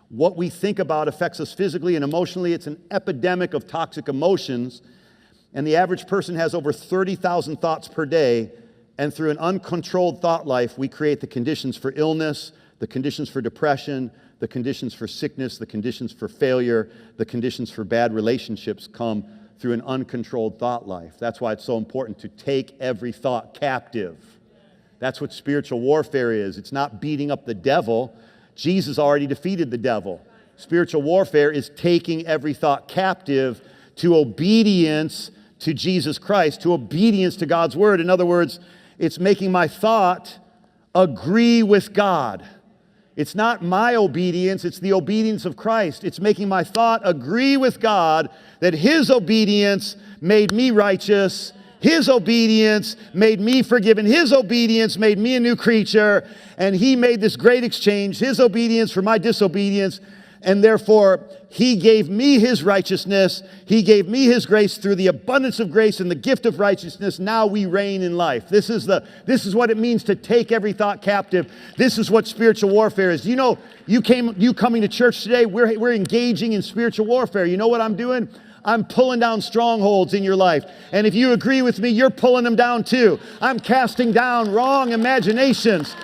What we think about affects us physically and emotionally. It's an epidemic of toxic emotions. And the average person has over 30,000 thoughts per day. And through an uncontrolled thought life, we create the conditions for illness, the conditions for depression, the conditions for sickness, the conditions for failure, the conditions for bad relationships come through an uncontrolled thought life. That's why it's so important to take every thought captive. That's what spiritual warfare is. It's not beating up the devil. Jesus already defeated the devil. Spiritual warfare is taking every thought captive to obedience to Jesus Christ, to obedience to God's word. In other words, it's making my thought agree with God. It's not my obedience, it's the obedience of Christ. It's making my thought agree with God that His obedience made me righteous, His obedience made me forgiven, His obedience made me a new creature, and He made this great exchange, His obedience for my disobedience, and therefore He gave me His righteousness, He gave me His grace through the abundance of grace and the gift of righteousness. Now we reign in life. This is what it means to take every thought captive. This is what spiritual warfare is. You know, you coming to church today, we're engaging in spiritual warfare. You know what I'm doing? I'm pulling down strongholds in your life. And if you agree with me, you're pulling them down too. I'm casting down wrong imaginations.